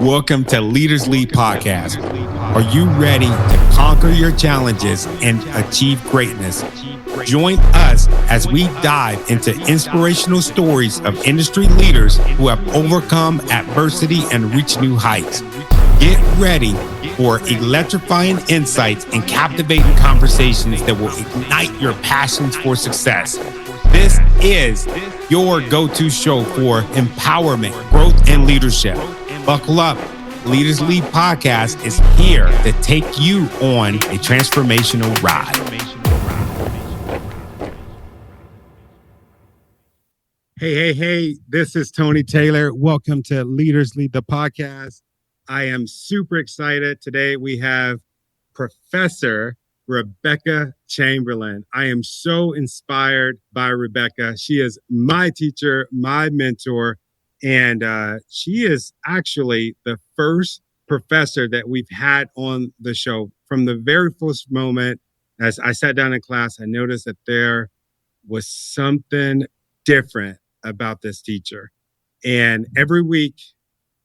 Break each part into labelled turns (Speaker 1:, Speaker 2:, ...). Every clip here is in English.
Speaker 1: Welcome to Leaders Lead Podcast. Are you ready to conquer your challenges and achieve greatness? Join us as we dive into inspirational stories of industry leaders who have overcome adversity and reached new heights. Get ready for electrifying insights and captivating conversations that will ignite your passions for success. This is your go-to show for empowerment, growth, and leadership. Buckle up. Leaders Lead Podcast is here to take you on a transformational ride. Hey. This is Tony Taylor. Welcome to Leaders Lead the Podcast. I am super excited. Today we have Professor Rebecca Chamberlain. I am so inspired by Rebecca. She is my teacher, my mentor, and she is actually the first professor that we've had on the show. From the very first moment, as I sat down in class, I noticed that there was something different about this teacher. And every week,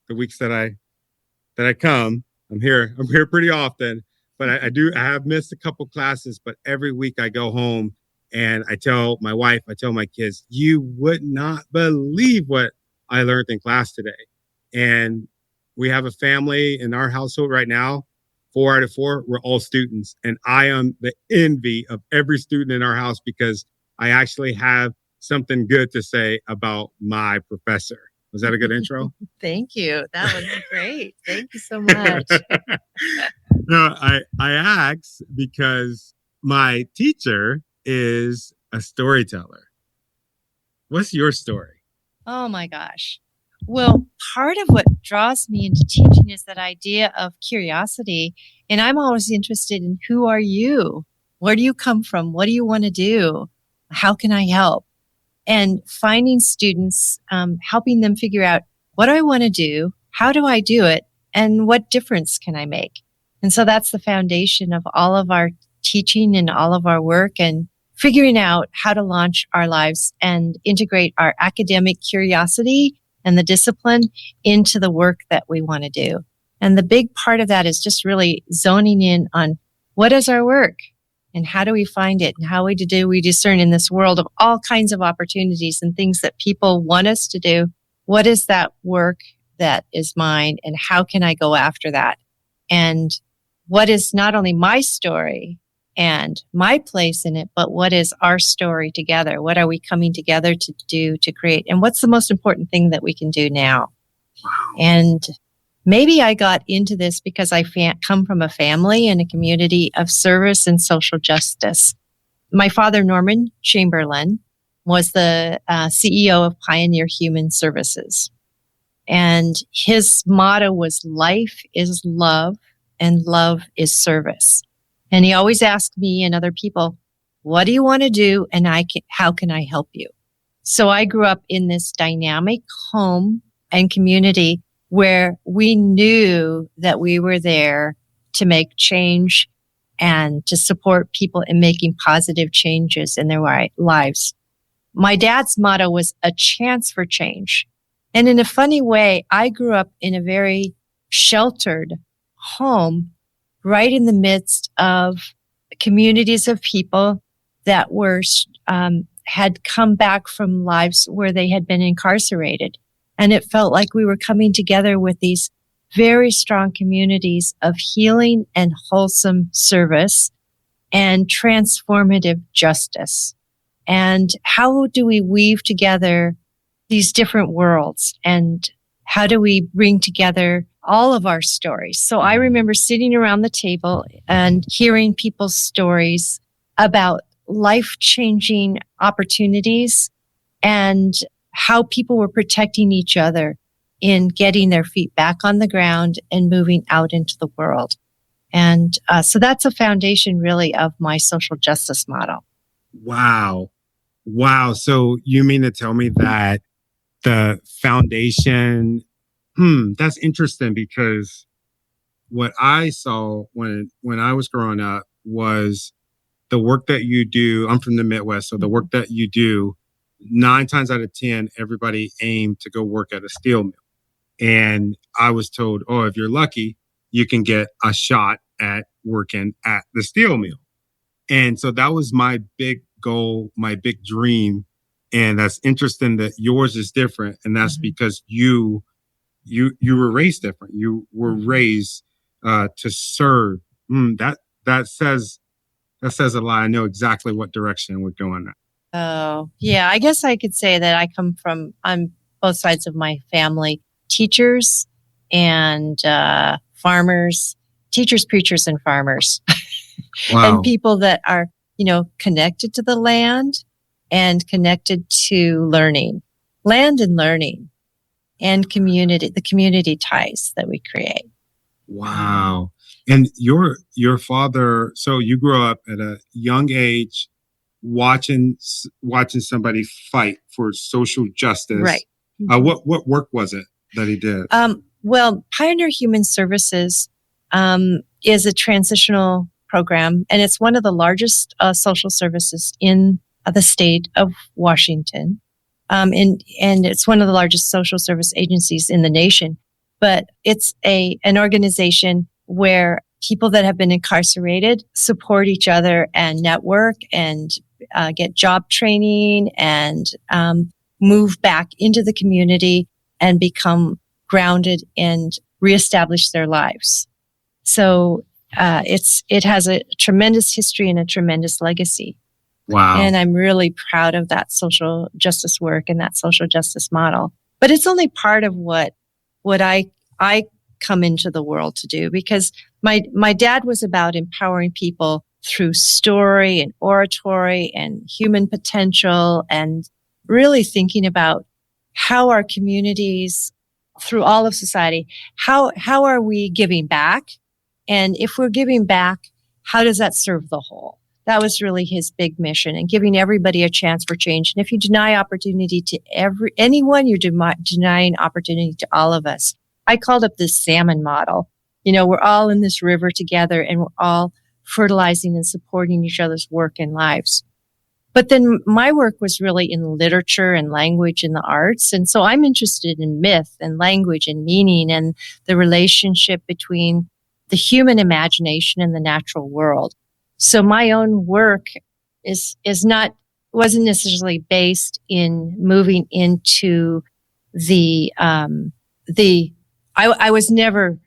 Speaker 1: the weeks that I come, I'm here pretty often, but I have missed a couple classes, but every week I go home and I tell my wife, I tell my kids, you would not believe what I learned in class today. And we have a family in our household right now, 4 out of 4, we're all students. And I am the envy of every student in our house because I actually have something good to say about my professor. Was that a good intro?
Speaker 2: Thank you. That was great. Thank you so much.
Speaker 1: No, I ask because my teacher is a storyteller. What's your story?
Speaker 2: Oh my gosh. Well, part of what draws me into teaching is that idea of curiosity. And I'm always interested in who are you? Where do you come from? What do you want to do? How can I help? And finding students, helping them figure out what do I want to do? How do I do it? And what difference can I make? And so that's the foundation of all of our teaching and all of our work, and figuring out how to launch our lives and integrate our academic curiosity and the discipline into the work that we want to do. And the big part of that is just really zoning in on what is our work and how do we find it and how do we discern in this world of all kinds of opportunities and things that people want us to do. What is that work that is mine and how can I go after that? And what is not only my story and my place in it, but what is our story together? What are we coming together to do, to create? And what's the most important thing that we can do now?
Speaker 1: Wow.
Speaker 2: And maybe I got into this because I come from a family and a community of service and social justice. My father, Norman Chamberlain, was the CEO of Pioneer Human Services. And his motto was life is love and love is service. And he always asked me and other people, what do you want to do? And how can I help you? So I grew up in this dynamic home and community where we knew that we were there to make change and to support people in making positive changes in their lives. My dad's motto was a chance for change. And in a funny way, I grew up in a very sheltered home right in the midst of communities of people that were had come back from lives where they had been incarcerated. And it felt like we were coming together with these very strong communities of healing and wholesome service and transformative justice. And how do we weave together these different worlds? And how do we bring together all of our stories? So I remember sitting around the table and hearing people's stories about life-changing opportunities and how people were protecting each other in getting their feet back on the ground and moving out into the world. And so that's a foundation really of my social justice model.
Speaker 1: Wow. So you mean to tell me that the foundation, that's interesting, because what I saw when I was growing up was the work that you do. I'm from the Midwest, so the work that you do, 9 times out of 10, everybody aimed to go work at a steel mill. And I was told, oh, if you're lucky, you can get a shot at working at the steel mill. And so that was my big goal, my big dream. And that's interesting that yours is different. And that's because you were raised different. You were raised to serve. That says a lot. I know exactly what direction we're going at.
Speaker 2: Oh, yeah. I guess I could say that I come from, on both sides of my family, teachers and farmers, teachers, preachers, and farmers.
Speaker 1: Wow.
Speaker 2: And people that are, connected to the land and connected to learning, land and learning, and community, the community ties that we create.
Speaker 1: Wow. And your father, so you grew up at a young age watching somebody fight for social justice.
Speaker 2: Right.
Speaker 1: What work was it that he did?
Speaker 2: Well, Pioneer Human Services is a transitional program, and it's one of the largest social services in the state of Washington. And it's one of the largest social service agencies in the nation. But it's an organization where people that have been incarcerated support each other and network and get job training and move back into the community and become grounded and reestablish their lives. So it has a tremendous history and a tremendous legacy.
Speaker 1: Wow.
Speaker 2: And I'm really proud of that social justice work and that social justice model. But it's only part of what I come into the world to do, because my dad was about empowering people through story and oratory and human potential, and really thinking about how our communities through all of society, how are we giving back? And if we're giving back, how does that serve the whole? That was really his big mission, and giving everybody a chance for change. And if you deny opportunity to anyone, you're denying opportunity to all of us. I called up this salmon model. We're all in this river together, and we're all fertilizing and supporting each other's work and lives. But then my work was really in literature and language and the arts. And so I'm interested in myth and language and meaning and the relationship between the human imagination and the natural world. So my own work wasn't necessarily based in moving into I was never,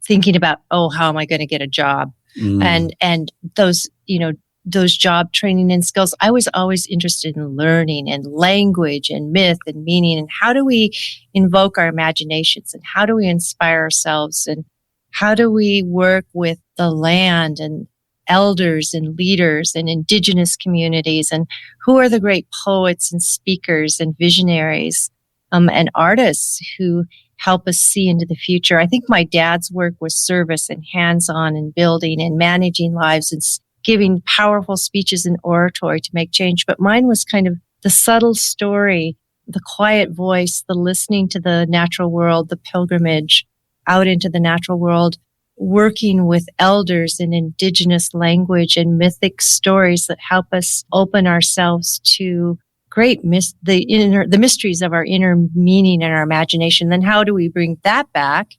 Speaker 2: thinking about, how am I going to get a job? And those job training and skills. I was always interested in learning and language and myth and meaning, and how do we invoke our imaginations, and how do we inspire ourselves, and how do we work with the land and elders and leaders and indigenous communities, and who are the great poets and speakers and visionaries and artists who help us see into the future. I think my dad's work was service and hands-on and building and managing lives and giving powerful speeches and oratory to make change. But mine was kind of the subtle story, the quiet voice, the listening to the natural world, the pilgrimage out into the natural world, working with elders in indigenous language and mythic stories that help us open ourselves to the mysteries of our inner meaning and our imagination. Then how do we bring that back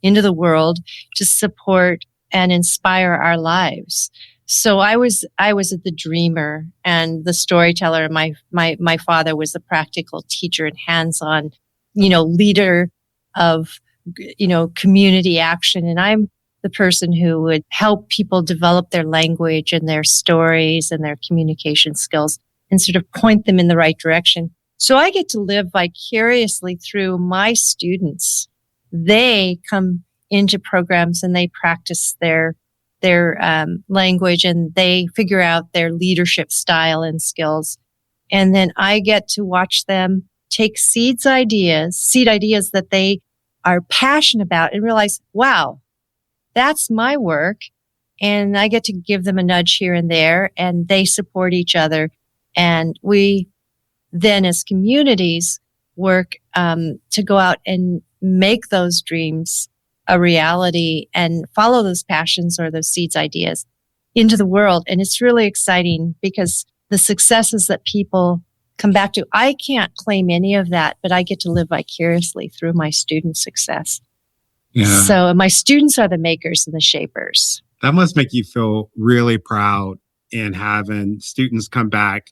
Speaker 2: into the world to support and inspire our lives? So I was the dreamer and the storyteller. My father was the practical teacher and hands-on, leader of, community action. And I'm the person who would help people develop their language and their stories and their communication skills and sort of point them in the right direction. So I get to live vicariously through my students. They come into programs and they practice their language, and they figure out their leadership style and skills. And then I get to watch them take seed ideas that they are passionate about, and realize, wow, that's my work. And I get to give them a nudge here and there, and they support each other. And we then, as communities, work to go out and make those dreams a reality and follow those passions or those seeds ideas into the world. And it's really exciting, because the successes that people come back to, I can't claim any of that, but I get to live vicariously through my student success.
Speaker 1: Yeah.
Speaker 2: So my students are the makers and the shapers.
Speaker 1: That must make you feel really proud in having students come back,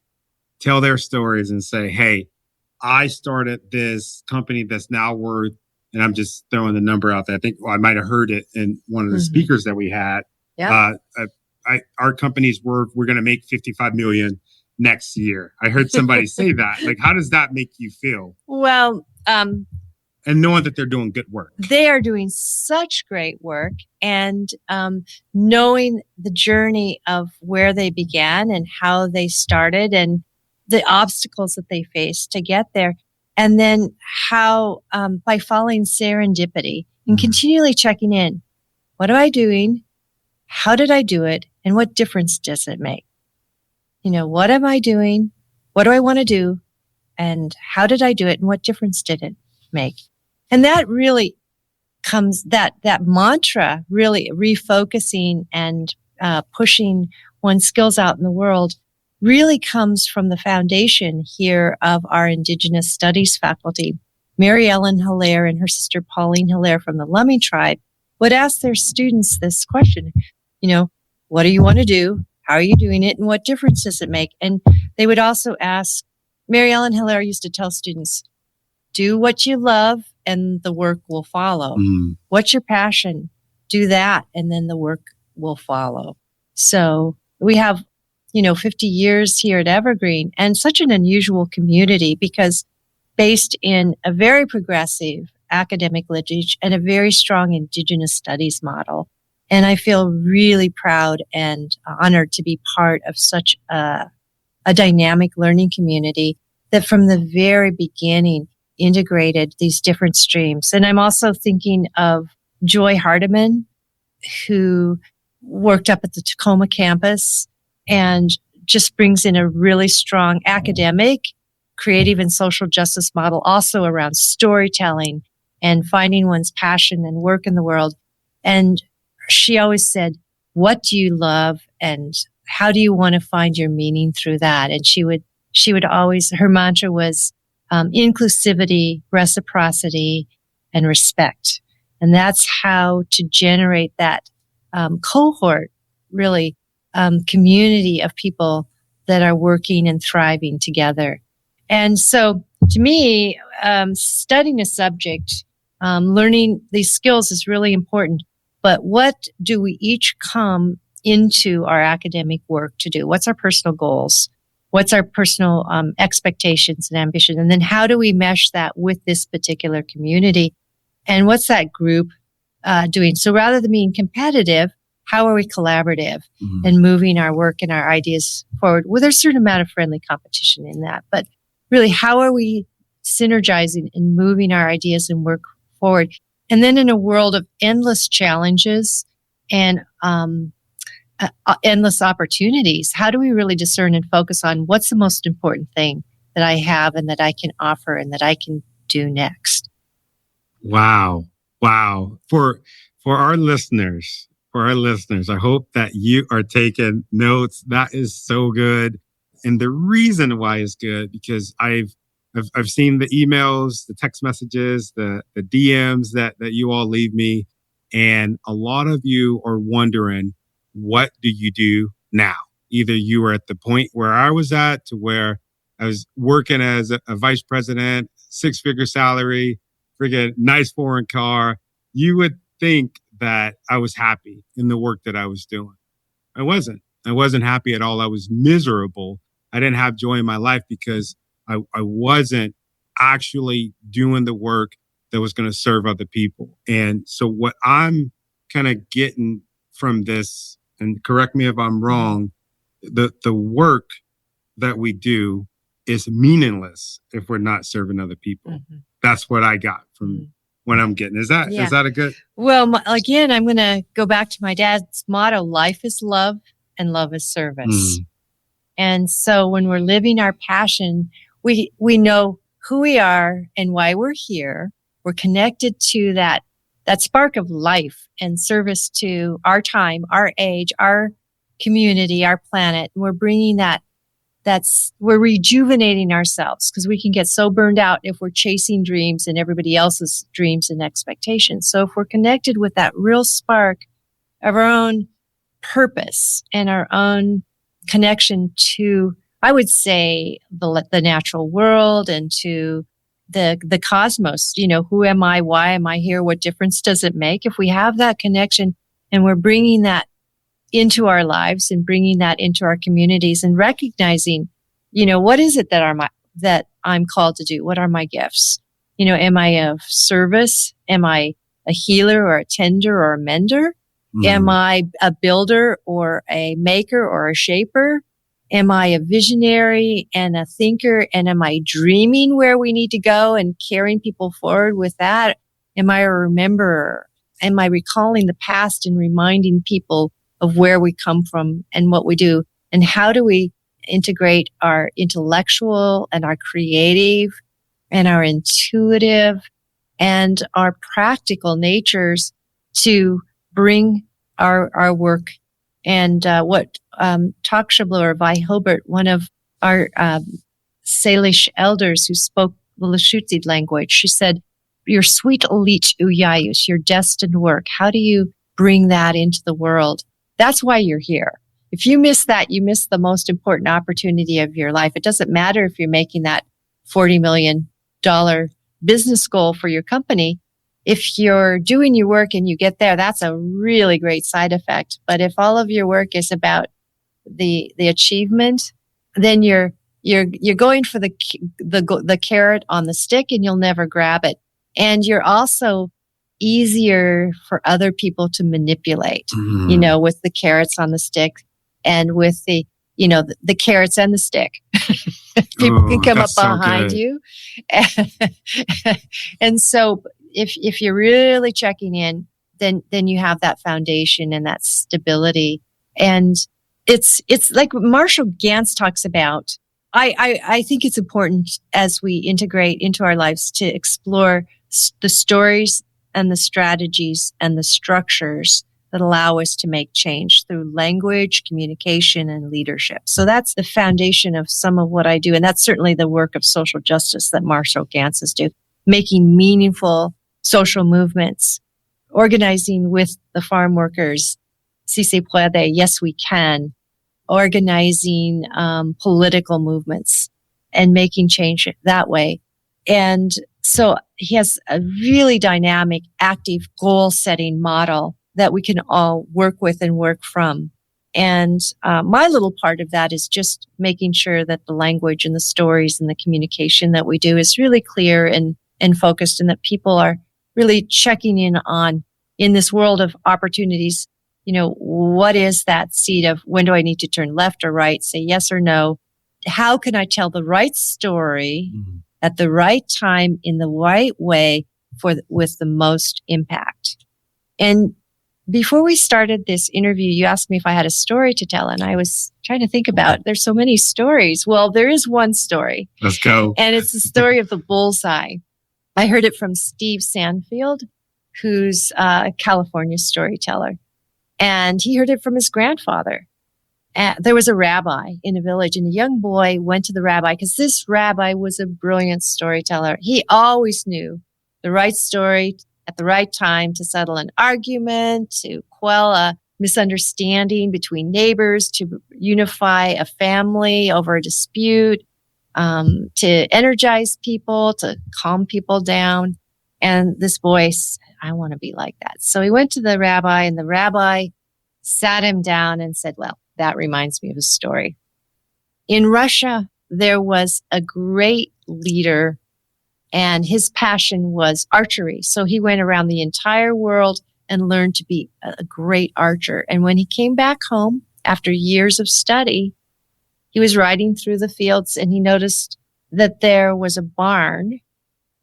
Speaker 1: tell their stories and say, hey, I started this company that's now worth, and I'm just throwing the number out there. I think I might have heard it in one of the speakers that we had.
Speaker 2: Yeah.
Speaker 1: Our company's worth, we're going to make 55 million next year. I heard somebody say that. Like, how does that make you feel?
Speaker 2: Well,
Speaker 1: and knowing that they're doing good work.
Speaker 2: They are doing such great work, and knowing the journey of where they began and how they started and the obstacles that they faced to get there. And then how, by following serendipity and continually checking in, what am I doing? How did I do it? And what difference does it make? What am I doing? What do I want to do? And how did I do it? And what difference did it make? And that really comes, that mantra, really refocusing and pushing one's skills out in the world, really comes from the foundation here of our Indigenous Studies faculty. Mary Ellen Hilaire and her sister Pauline Hilaire from the Lummi tribe would ask their students this question, what do you want to do? How are you doing it? And what difference does it make? And they would also ask, Mary Ellen Hilaire used to tell students, do what you love and the work will follow. What's your passion? Do that and then the work will follow. So we have, 50 years here at Evergreen and such an unusual community because based in a very progressive academic lineage and a very strong Indigenous studies model. And I feel really proud and honored to be part of such a dynamic learning community that from the very beginning integrated these different streams. And I'm also thinking of Joy Hardiman, who worked up at the Tacoma campus and just brings in a really strong academic, creative, and social justice model also around storytelling and finding one's passion and work in the world. And she always said, what do you love and how do you want to find your meaning through that? And she would always, her mantra was inclusivity, reciprocity, and respect. And that's how to generate that cohort, really, community of people that are working and thriving together. And so to me, studying a subject, learning these skills is really important. But what do we each come into our academic work to do? What's our personal goals? What's our personal expectations and ambition? And then how do we mesh that with this particular community? And what's that group doing? So rather than being competitive, how are we collaborative and moving our work and our ideas forward? Well, there's a certain amount of friendly competition in that. But really, how are we synergizing and moving our ideas and work forward? And then in a world of endless challenges and endless opportunities, how do we really discern and focus on what's the most important thing that I have and that I can offer and that I can do next?
Speaker 1: Wow. For our listeners, I hope that you are taking notes. That is so good. And the reason why it's good, because I've seen the emails, the text messages, the DMs that you all leave me. And a lot of you are wondering, what do you do now? Either you were at the point where I was at to where I was working as a vice president, 6-figure salary, friggin' nice foreign car. You would think that I was happy in the work that I was doing. I wasn't. I wasn't happy at all. I was miserable. I didn't have joy in my life because I wasn't actually doing the work that was going to serve other people. And so what I'm kind of getting from this, and correct me if I'm wrong, the work that we do is meaningless if we're not serving other people. That's what I got from what I'm getting. Is that a good?
Speaker 2: Well, again, I'm going to go back to my dad's motto, life is love and love is service. And so when we're living our passion, we know who we are and why we're here. We're connected to that spark of life and service to our time, our age, our community, our planet. And we're bringing that we're rejuvenating ourselves, because we can get so burned out if we're chasing dreams and everybody else's dreams and expectations. So if we're connected with that real spark of our own purpose and our own connection to, I would say, the natural world and to the cosmos, who am I? Why am I here? What difference does it make? If we have that connection and we're bringing that into our lives and bringing that into our communities and recognizing, what is it that I'm called to do? What are my gifts? Am I of service? Am I a healer or a tender or a mender? Am I a builder or a maker or a shaper? Am I a visionary and a thinker? And am I dreaming where we need to go and carrying people forward with that? Am I a rememberer? Am I recalling the past and reminding people of where we come from and what we do? And how do we integrate our intellectual and our creative and our intuitive and our practical natures to bring our work? And what Takshabla or Vi Hilbert, one of our Salish elders who spoke the Lushootseed language, she said, your sweet Olich Uyayus, your destined work, how do you bring that into the world? That's why you're here. If you miss that, you miss the most important opportunity of your life. It doesn't matter if you're making that $40 million business goal for your company. If you're doing your work and you get there, that's a really great side effect. But if all of your work is about the achievement, then you're going for the carrot on the stick and you'll never grab it. And you're also easier for other people to manipulate, with the carrots on the stick and with the carrots and the stick. People can come up behind you. And so if you're really checking in, then you have that foundation and that stability. And it's like Marshall Gantz talks about. I think it's important as we integrate into our lives to explore the stories and the strategies and the structures that allow us to make change through language, communication, and leadership. So that's the foundation of some of what I do. And that's certainly the work of social justice that Marshall Gantz do, making meaningful social movements, organizing with the farm workers, Si se puede, yes we can, organizing political movements and making change that way. And so he has a really dynamic, active goal-setting model that we can all work with and work from. And my little part of that is just making sure that the language and the stories and the communication that we do is really clear and focused, and that people are really checking in on, in this world of opportunities, what is that seed of when do I need to turn left or right, say yes or no? How can I tell the right story at the right time in the right way with the most impact? And before we started this interview, you asked me if I had a story to tell, and I was trying to think about, there's so many stories. Well, there is one story.
Speaker 1: Let's go.
Speaker 2: And it's the story of the bullseye. I heard it from Steve Sanfield, who's a California storyteller. And he heard it from his grandfather. There was a rabbi in a village, and a young boy went to the rabbi because this rabbi was a brilliant storyteller. He always knew the right story at the right time to settle an argument, to quell a misunderstanding between neighbors, to unify a family over a dispute, to energize people, to calm people down. And this boy said, I want to be like that. So he went to the rabbi, and the rabbi sat him down and said, well, that reminds me of a story. In Russia, there was a great leader, and his passion was archery. So he went around the entire world and learned to be a great archer. And when he came back home after years of study, he was riding through the fields, and he noticed that there was a barn,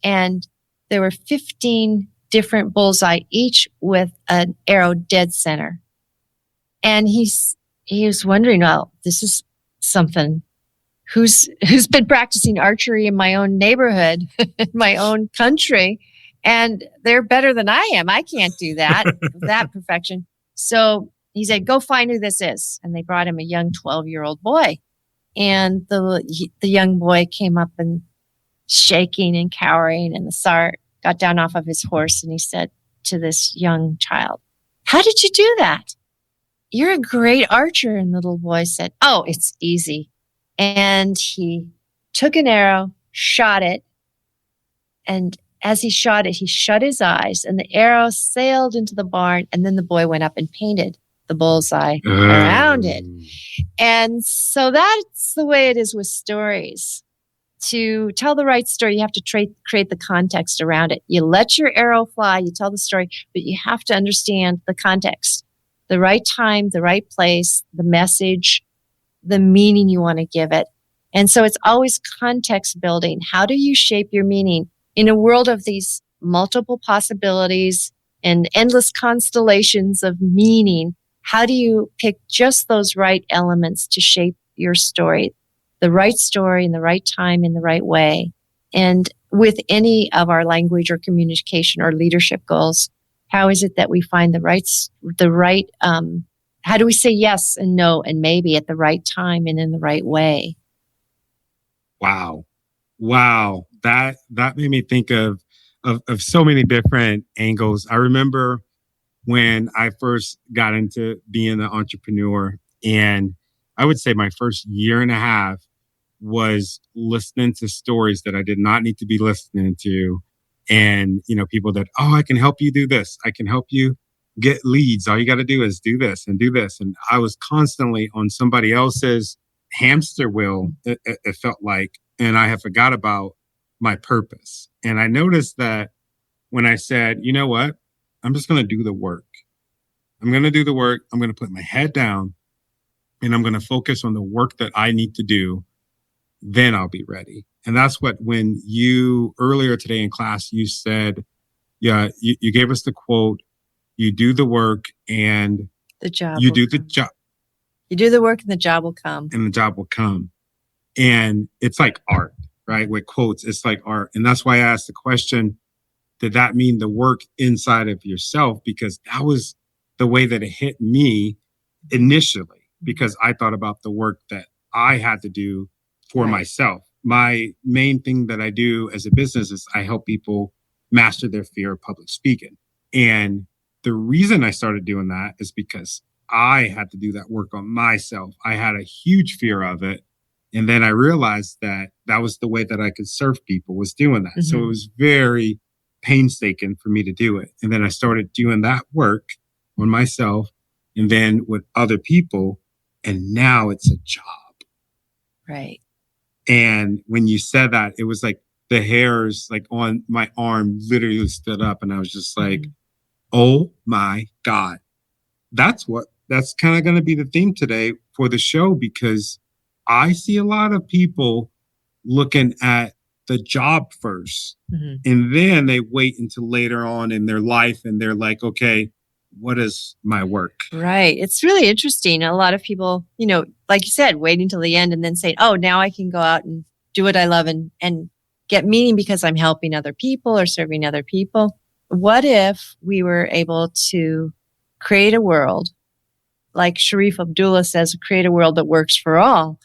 Speaker 2: and there were 15 different bullseye, each with an arrow dead center. And he was wondering, well, this is something. Who's been practicing archery in my own neighborhood, in my own country, and they're better than I am. I can't do that, that perfection. So he said, go find who this is. And they brought him a young 12-year-old boy. And the young boy came up and shaking and cowering, and the Tsar got down off of his horse and he said to this young child, "How did you do that? You're a great archer." And the little boy said, "Oh, it's easy." And he took an arrow, shot it, and as he shot it, he shut his eyes, and the arrow sailed into the barn, and then the boy went up and painted the bullseye around it. And so that's the way it is with stories. To tell the right story, you have to create the context around it. You let your arrow fly, you tell the story, but you have to understand the context, the right time, the right place, the message, the meaning you want to give it. And so it's always context building. How do you shape your meaning in a world of these multiple possibilities and endless constellations of meaning? How do you pick just those right elements to shape your story? The right story in the right time in the right way. And with any of our language or communication or leadership goals, how is it that we find how do we say yes and no and maybe at the right time and in the right way?
Speaker 1: Wow. That made me think of so many different angles. I remember when I first got into being an entrepreneur, and I would say my first year and a half was listening to stories that I did not need to be listening to. And, people that, "Oh, I can help you do this. I can help you get leads. All you got to do is do this and do this." And I was constantly on somebody else's hamster wheel, it felt like, and I had forgot about my purpose. And I noticed that when I said, "You know what? I'm just going to do the work. I'm going to do the work. I'm going to put my head down and I'm going to focus on the work that I need to do. Then I'll be ready." And that's what, when you earlier today in class, you said, you gave us the quote, "You do the work and
Speaker 2: the job
Speaker 1: you do the job.
Speaker 2: You do the work and the job will come."
Speaker 1: And the job will come. And it's like art, right? With quotes, it's like art. And that's why I asked the question, did that mean the work inside of yourself? Because that was the way that it hit me initially, because I thought about the work that I had to do for myself. My main thing that I do as a business is I help people master their fear of public speaking. And the reason I started doing that is because I had to do that work on myself. I had a huge fear of it. And then I realized that that was the way that I could serve people, was doing that. So it was very painstaking for me to do it. And then I started doing that work on myself and then with other people. And now it's a job.
Speaker 2: Right.
Speaker 1: And when you said that, it was like the hairs like on my arm literally stood up. And I was just like, oh my God. That's kind of going to be the theme today for the show, because I see a lot of people looking at the job first, and then they wait until later on in their life and they're like, okay, what is my work?
Speaker 2: Right. It's really interesting. A lot of people, like you said, waiting till the end and then saying, "Oh, now I can go out and do what I love and get meaning because I'm helping other people or serving other people." What if we were able to create a world, like Sharif Abdullah says, create a world that works for all,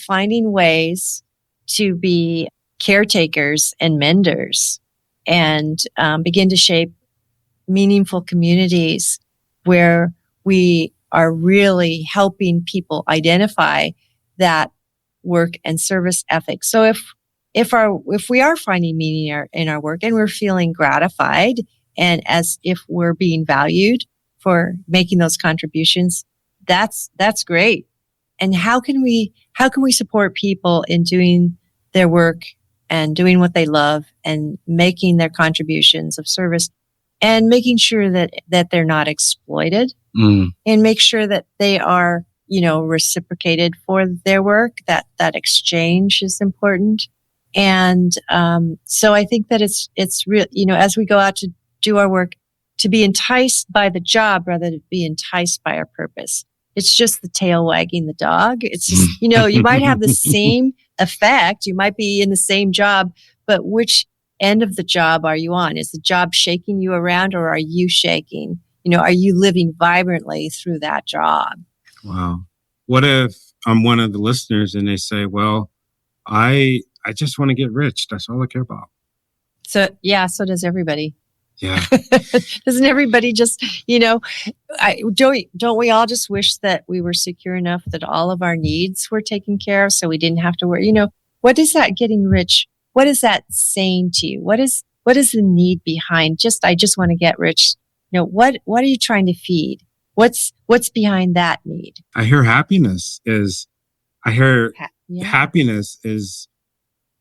Speaker 2: finding ways to be caretakers and menders and begin to shape meaningful communities where we are really helping people identify that work and service ethic. So if we are finding meaning in our work and we're feeling gratified and as if we're being valued for making those contributions, that's great. And how can we support people in doing their work and doing what they love and making their contributions of service and making sure that they're not exploited and make sure that they are, reciprocated for their work, that exchange is important. And so I think that it's real, as we go out to do our work, to be enticed by the job rather than be enticed by our purpose. It's just the tail wagging the dog. It's just, you might have the same effect. You might be in the same job, but which end of the job are you on? Is the job shaking you around or are you shaking? Are you living vibrantly through that job?
Speaker 1: Wow. What if I'm one of the listeners and they say, well, I just want to get rich. That's all I care about.
Speaker 2: So does everybody.
Speaker 1: Yeah.
Speaker 2: Doesn't everybody just, don't we all just wish that we were secure enough that all of our needs were taken care of so we didn't have to worry? What is that getting rich? What is that saying to you? What is the need behind I just want to get rich? What are you trying to feed? What's behind that need?
Speaker 1: I hear happiness is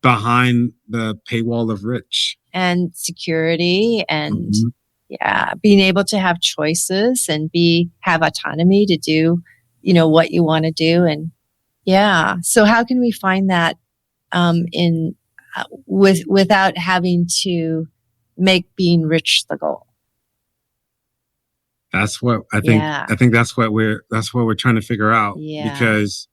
Speaker 1: behind the paywall of rich.
Speaker 2: And security and being able to have choices and have autonomy to do, what you want to do. And so how can we find that without having to make being rich the goal?
Speaker 1: That's what I think. Yeah. I think that's what we're trying to figure out.
Speaker 2: Yeah.
Speaker 1: Because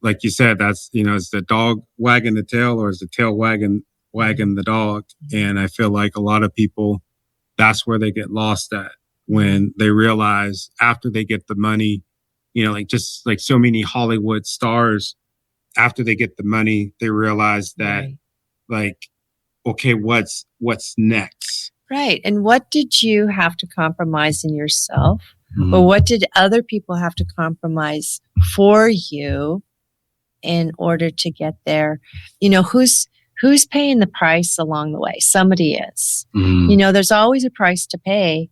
Speaker 1: like you said, that's, is the dog wagging the tail or is the tail wagging the dog? And I feel like a lot of people, that's where they get lost at when they realize after they get the money, just like so many Hollywood stars, after they get the money, they realize that okay, what's next?
Speaker 2: Right. And what did you have to compromise in yourself? Or what did other people have to compromise for you in order to get there? Who's paying the price along the way? Somebody is. There's always a price to pay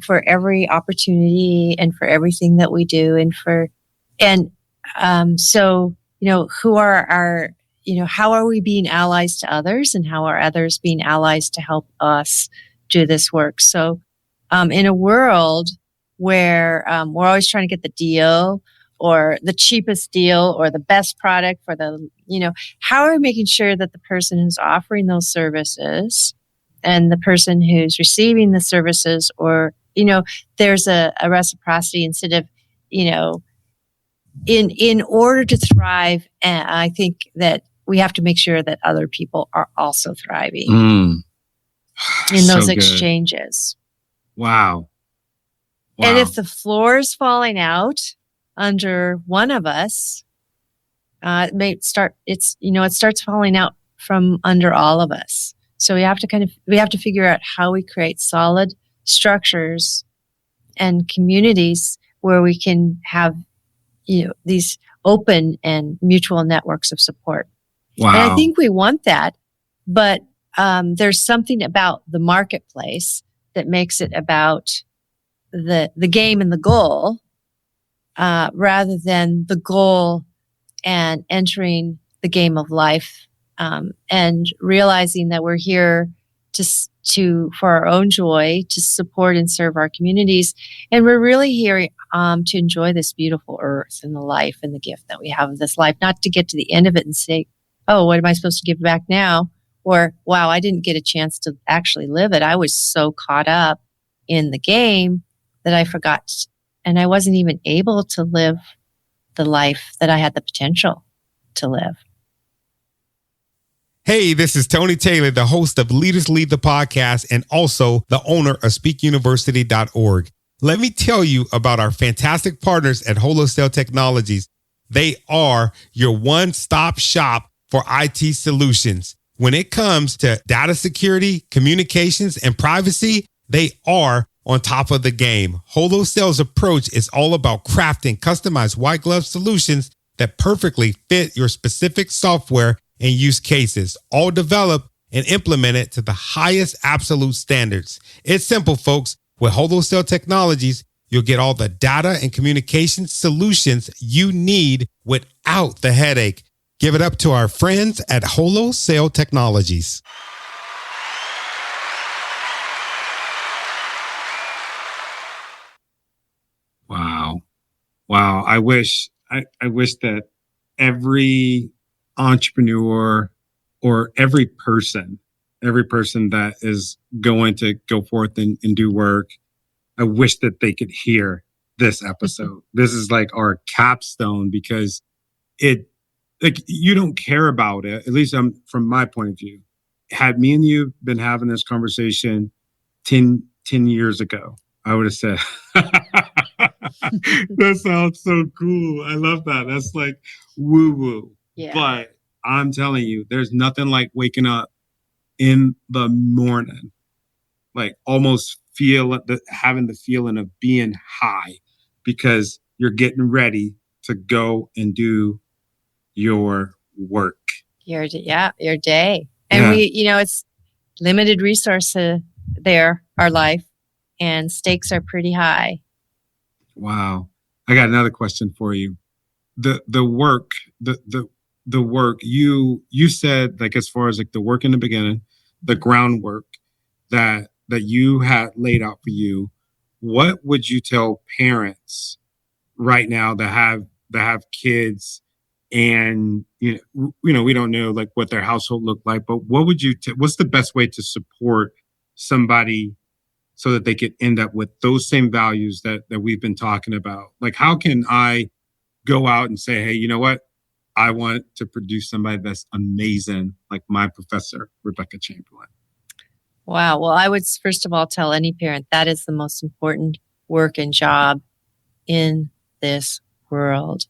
Speaker 2: for every opportunity and for everything that we do. So who are our, how are we being allies to others and how are others being allies to help us do this work? So in a world where we're always trying to get the deal or the cheapest deal or the best product for how are we making sure that the person who's offering those services and the person who's receiving the services or, there's a reciprocity instead of, in order to thrive, I think that we have to make sure that other people are also thriving in those exchanges.
Speaker 1: Wow.
Speaker 2: And if the floor is falling out under one of us, it starts falling out from under all of us. So we have to figure out how we create solid structures and communities where we can have, these open and mutual networks of support.
Speaker 1: Wow.
Speaker 2: And I think we want that, but there's something about the marketplace that makes it about the game and the goal, rather than the goal and entering the game of life, and realizing that we're here for our own joy, to support and serve our communities. And we're really here to enjoy this beautiful earth and the life and the gift that we have of this life, not to get to the end of it and say, oh, what am I supposed to give back now? Or, wow, I didn't get a chance to actually live it. I was so caught up in the game that I forgot, and I wasn't even able to live the life that I had the potential to live.
Speaker 3: Hey, this is Tony Taylor, the host of Leaders Lead the Podcast and also the owner of speakuniversity.org. Let me tell you about our fantastic partners at Holocell Technologies. They are your one-stop shop for IT solutions. When it comes to data security, communications, and privacy, they are on top of the game. Holocell's approach is all about crafting customized white glove solutions that perfectly fit your specific software and use cases, all developed and implemented to the highest absolute standards. It's simple, folks. With Holocell Technologies, you'll get all the data and communication solutions you need without the headache. Give it up to our friends at Holocell Technologies.
Speaker 1: Wow. I wish that every entrepreneur or every person that is going to go forth and do work, I wish that they could hear this episode. This is like our capstone, because you don't care about it. At least from my point of view. Had me and you been having this conversation 10 years ago, I would have said, That sounds so cool. I love that. That's like woo woo.
Speaker 2: Yeah.
Speaker 1: But I'm telling you, there's nothing like waking up in the morning, like almost having the feeling of being high because you're getting ready to go and do your work.
Speaker 2: Your day. And
Speaker 1: Yeah.
Speaker 2: it's limited resource there, our life, and stakes are pretty high.
Speaker 1: Wow. I got another question for you. The work, the work you said, like, as far as like the work in the beginning, the groundwork that you had laid out for you, what would you tell parents right now that have kids, and we don't know like what their household looked like, but what would you what's the best way to support somebody so that they could end up with those same values that we've been talking about? Like, how can I go out and say, hey, you know what? I want to produce somebody that's amazing, like my professor, Rebecca Chamberlain.
Speaker 2: Wow. Well, I would first of all tell any parent that is the most important work and job in this world.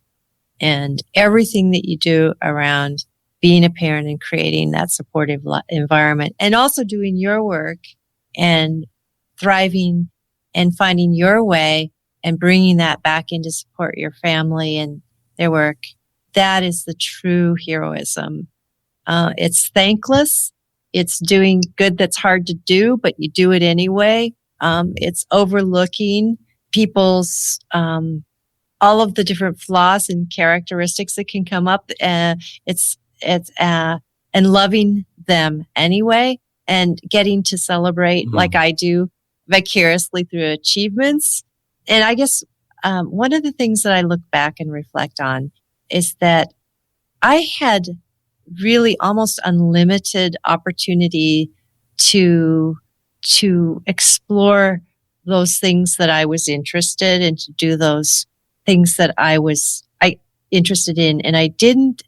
Speaker 2: And everything that you do around being a parent and creating that supportive environment, and also doing your work and thriving and finding your way and bringing that back in to support your family and their work, that is the true heroism. It's thankless. It's doing good that's hard to do, but you do it anyway. It's overlooking people's all of the different flaws and characteristics that can come up. It's and loving them anyway, and getting to celebrate like I do vicariously through achievements. And I guess one of the things that I look back and reflect on is that I had really almost unlimited opportunity to explore those things that I was interested in, to do those things that I interested in. And I didn't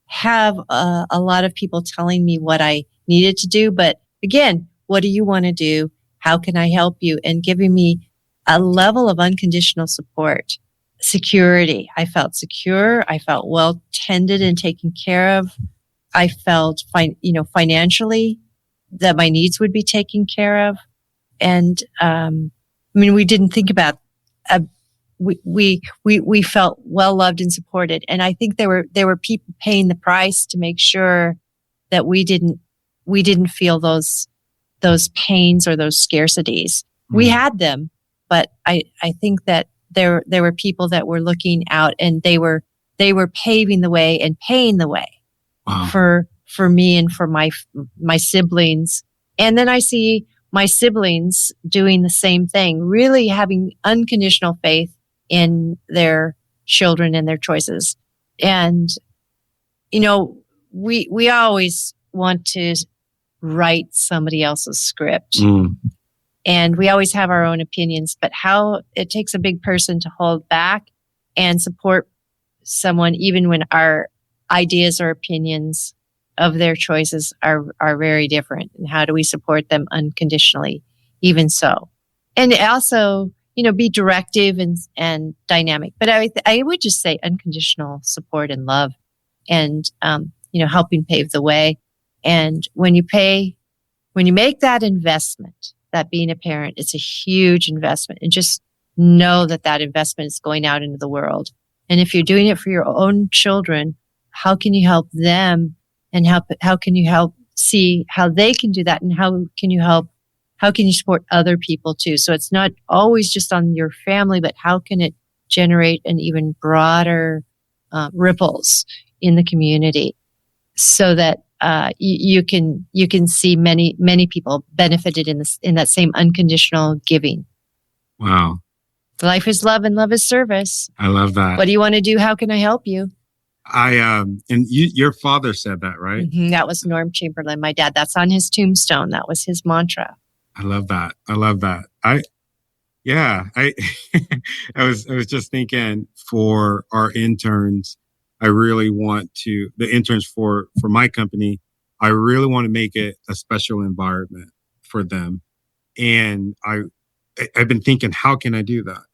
Speaker 2: have a lot of people telling me what I needed to do. But again, what do you want to do? How can I help you? And giving me a level of unconditional support, security. I felt secure. I felt well tended and taken care of. I felt financially that my needs would be taken care of. And, we didn't think about, we felt well loved and supported. And I think there were people paying the price to make sure that we didn't feel those pains or those scarcities. We had them, but I think that there were people that were looking out, and they were paving the way and paying the way. Wow. For me and for my siblings. And then I see my siblings doing the same thing, really having unconditional faith in their children and their choices. And, we always want to write somebody else's script. And we always have our own opinions, but how it takes a big person to hold back and support someone, even when our ideas or opinions of their choices are very different. And how do we support them unconditionally, even so? And also, be directive and dynamic. But I would just say unconditional support and love, and, helping pave the way. And when you make that investment, that being a parent, it's a huge investment, and just know that investment is going out into the world. And if you're doing it for your own children, how can you help them, and how can you help see how they can do that, and how can you support other people too? So it's not always just on your family, but how can it generate an even broader ripples in the community, so that you can see many people benefited in that same unconditional giving.
Speaker 1: Wow.
Speaker 2: Life is love and love is service.
Speaker 1: I love that.
Speaker 2: What do you want to do? How can I help you?
Speaker 1: Your father said that, right?
Speaker 2: Mm-hmm. That was Norm Chamberlain, my dad. That's on his tombstone. That was his mantra.
Speaker 1: I love that. I was just thinking, for our interns, I really want to, the interns for my company, I really want to make it a special environment for them. And I've been thinking, how can I do that?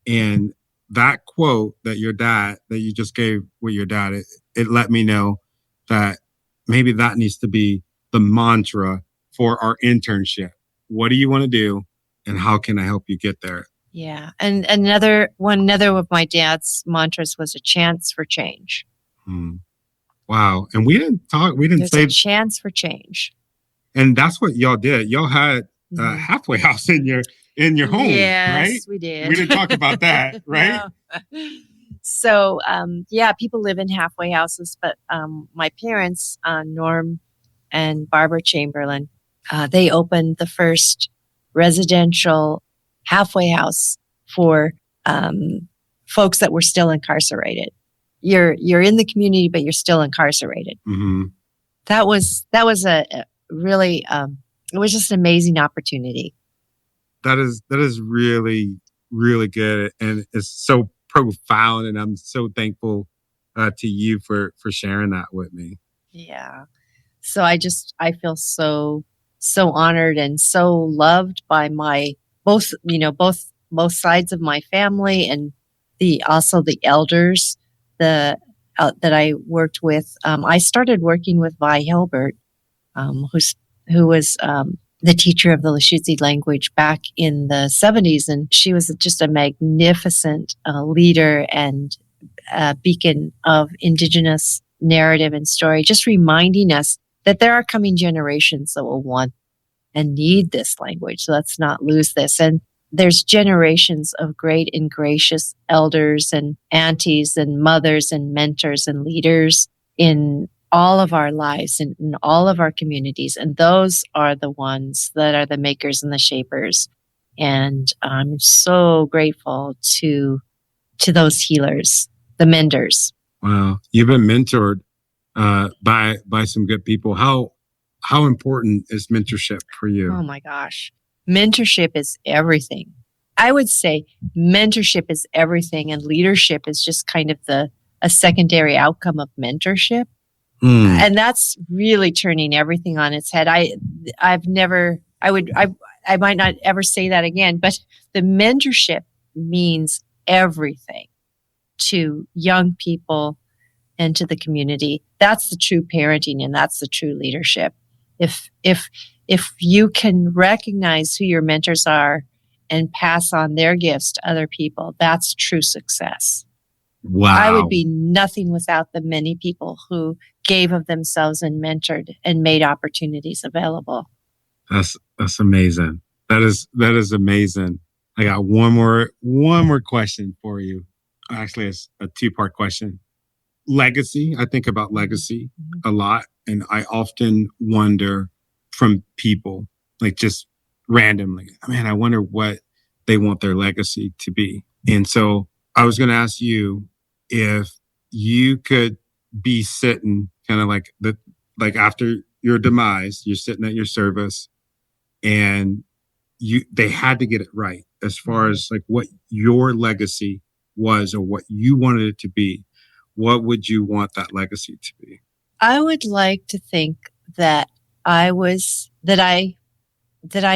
Speaker 1: And that quote that you just gave with your dad, it let me know that maybe that needs to be the mantra for our internship. What do you want to do? And how can I help you get there?
Speaker 2: Yeah. And another of my dad's mantras was a chance for change.
Speaker 1: Wow. And we didn't
Speaker 2: There's a chance for change.
Speaker 1: And that's what y'all did. Y'all had a halfway house in your home,
Speaker 2: yes,
Speaker 1: right?
Speaker 2: We did.
Speaker 1: We didn't talk about that, right?
Speaker 2: No. So, people live in halfway houses, but my parents, Norm and Barbara Chamberlain, they opened the first residential halfway house for folks that were still incarcerated. You're in the community, but you're still incarcerated.
Speaker 1: Mm-hmm.
Speaker 2: That was a really it was just an amazing opportunity.
Speaker 1: That is really, really good, and it's so profound. And I'm so thankful to you for sharing that with me.
Speaker 2: Yeah. So I feel so honored and so loved by my both sides of my family, and also the elders that I worked with. I started working with Vi Hilbert, who was the teacher of the Lushootseed language back in the 70s. And she was just a magnificent leader and beacon of Indigenous narrative and story, just reminding us that there are coming generations that will want and need this language. So let's not lose this. And there's generations of great and gracious elders and aunties and mothers and mentors and leaders in all of our lives and in all of our communities. And those are the ones that are the makers and the shapers. And I'm so grateful to those healers, the menders.
Speaker 1: Wow. You've been mentored by some good people. How important is mentorship for you?
Speaker 2: Oh my gosh. Mentorship is everything. I would say mentorship is everything, and leadership is just kind of a secondary outcome of mentorship. And that's really turning everything on its head. I might not ever say that again, but the mentorship means everything to young people and to the community. That's the true parenting, and that's the true leadership. If you can recognize who your mentors are and pass on their gifts to other people, that's true success.
Speaker 1: Wow.
Speaker 2: I would be nothing without the many people who gave of themselves and mentored and made opportunities available.
Speaker 1: That's amazing. That is amazing. I got one more question for you. Actually, it's a 2-part question. Legacy. I think about legacy a lot, and I often wonder from people, like just randomly, man, I wonder what they want their legacy to be. And so I was going to ask you if you could be sitting kind of like after your demise, you're sitting at your service, and they had to get it right as far as like what your legacy was or what you wanted it to be. What would you want that legacy to be?
Speaker 2: I would like to think that I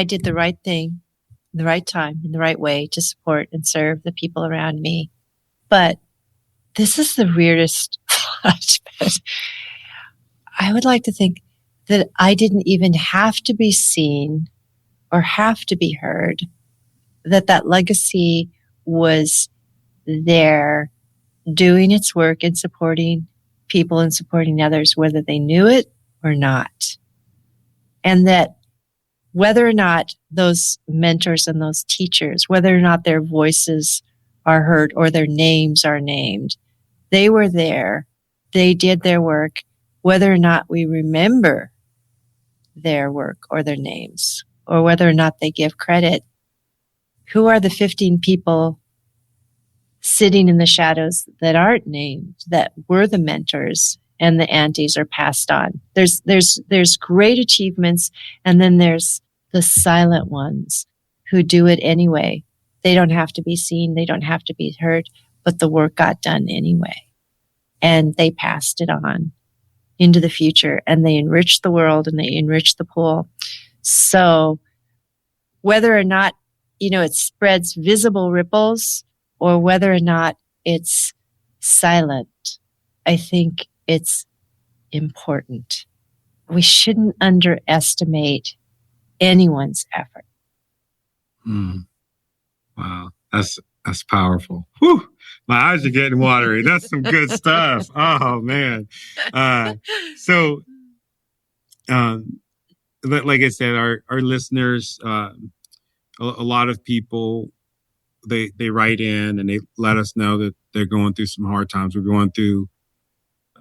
Speaker 2: did the right thing, the right time, in the right way to support and serve the people around me. But this is the weirdest thought, but I would like to think that I didn't even have to be seen or have to be heard, that legacy was there doing its work and supporting people and supporting others, whether they knew it or not. And that whether or not those mentors and those teachers, whether or not their voices are heard or their names are named, they were there. They did their work, whether or not we remember their work or their names, or whether or not they give credit. Who are the 15 people sitting in the shadows that aren't named, that were the mentors and the aunties are passed on? There's great achievements, and then there's the silent ones who do it anyway. They don't have to be seen, they don't have to be heard, but the work got done anyway. And they passed it on into the future, and they enriched the world and they enriched the pool. So whether or not, it spreads visible ripples or whether or not it's silent, I think it's important. We shouldn't underestimate anyone's effort.
Speaker 1: Wow, that's powerful. Whew. My eyes are getting watery. That's some good stuff. Oh man. So, like I said, our listeners, a lot of people, they write in and they let us know that they're going through some hard times. We're going through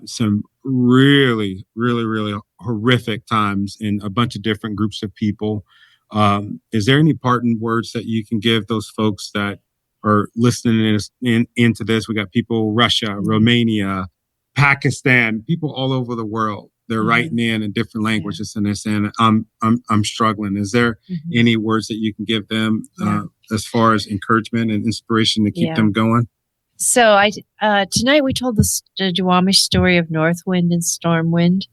Speaker 1: some really, really, really horrific times in a bunch of different groups of people. Is there any parting words that you can give those folks that are listening into this? We got people, Russia, Romania, Pakistan, people all over the world. They're writing in different languages and they're saying, I'm struggling. Is there any words that you can give them as far as encouragement and inspiration to keep them going?
Speaker 2: So tonight we told the Duwamish story of North Wind and Storm Wind.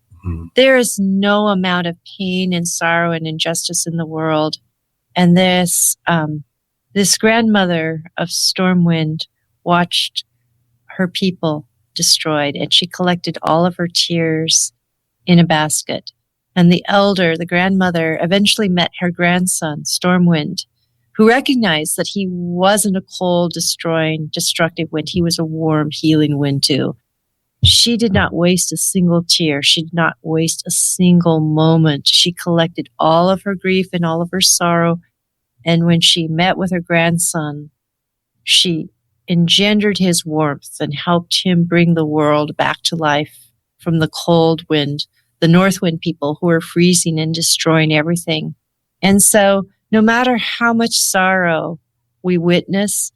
Speaker 2: There is no amount of pain and sorrow and injustice in the world. And this grandmother of Storm Wind watched her people destroyed, and she collected all of her tears in a basket. And the grandmother, eventually met her grandson, Storm Wind, who recognized that he wasn't a cold, destroying, destructive wind. He was a warm, healing wind too. She did not waste a single tear. She did not waste a single moment. She collected all of her grief and all of her sorrow. And when she met with her grandson, she engendered his warmth and helped him bring the world back to life from the cold wind, the north wind people who were freezing and destroying everything. And so no matter how much sorrow we witness,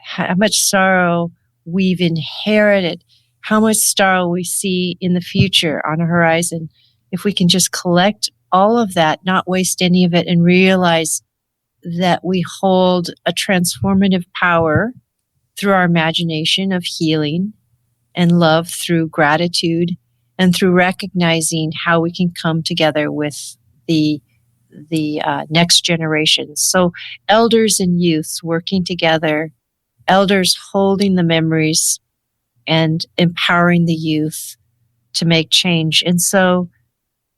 Speaker 2: how much sorrow we've inherited, how much sorrow we see in the future on a horizon, if we can just collect all of that, not waste any of it, and realize that we hold a transformative power through our imagination of healing and love, through gratitude, and through recognizing how we can come together with the next generation. So elders and youths working together, elders holding the memories and empowering the youth to make change. And so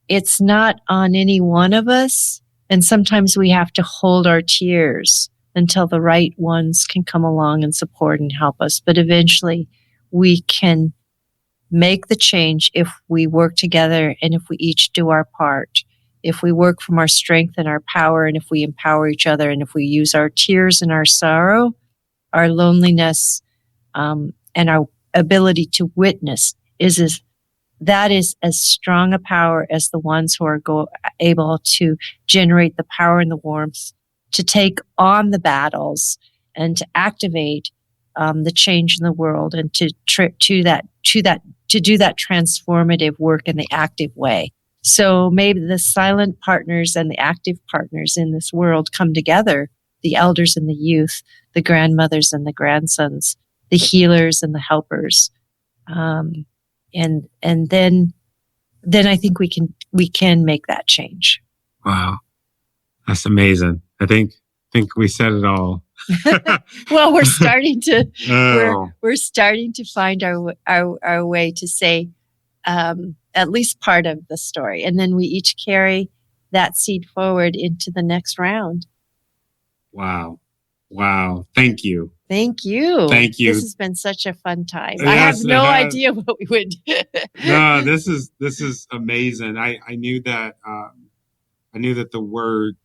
Speaker 2: it's not on any one of us. And sometimes we have to hold our tears until the right ones can come along and support and help us. But eventually we can make the change if we work together and if we each do our part. If we work from our strength and our power, and if we empower each other, and if we use our tears and our sorrow, our loneliness, and our ability to witness that is as strong a power as the ones who are able to generate the power and the warmth to take on the battles and to activate the change in the world, and to do that transformative work in the active way. So maybe the silent partners and the active partners in this world come together, the elders and the youth, the grandmothers and the grandsons, the healers and the helpers. And then I think we can make that change.
Speaker 1: Wow. That's amazing. I think we said it all.
Speaker 2: Well, we're starting to we're starting to find our way to say at least part of the story, and then we each carry that seed forward into the next round.
Speaker 1: Wow. Thank you.
Speaker 2: Thank you. This has been such a fun time.
Speaker 1: Yes,
Speaker 2: I have no idea what we would do.
Speaker 1: No, this is amazing. I knew that the word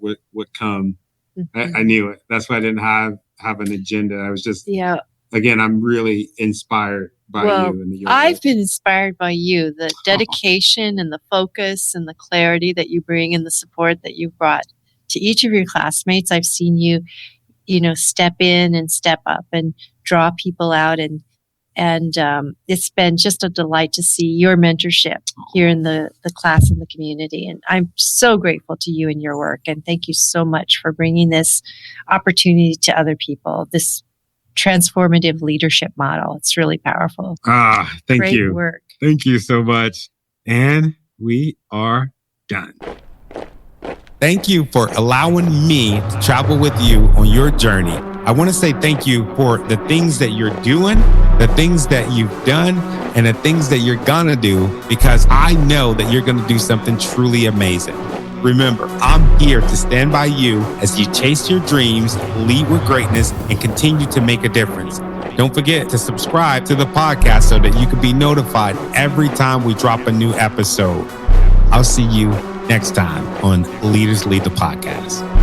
Speaker 1: would come.
Speaker 2: Mm-hmm.
Speaker 1: I knew it. That's why I didn't have an agenda. I was just again, I'm really inspired by you and your
Speaker 2: I've
Speaker 1: work.
Speaker 2: been inspired by you, the dedication and the focus and the clarity that you bring and the support that you've brought to each of your classmates. I've seen you, step in and step up and draw people out, and it's been just a delight to see your mentorship here in the class and the community. And I'm so grateful to you and your work. And thank you so much for bringing this opportunity to other people, this transformative leadership model. It's really powerful.
Speaker 1: Thank you.
Speaker 2: Great work.
Speaker 1: Thank you so much. And we are done.
Speaker 3: Thank you for allowing me to travel with you on your journey. I want to say thank you for the things that you're doing, the things that you've done, and the things that you're going to do, because I know that you're going to do something truly amazing. Remember, I'm here to stand by you as you chase your dreams, lead with greatness, and continue to make a difference. Don't forget to subscribe to the podcast so that you can be notified every time we drop a new episode. I'll see you next time on Leaders Lead the Podcast.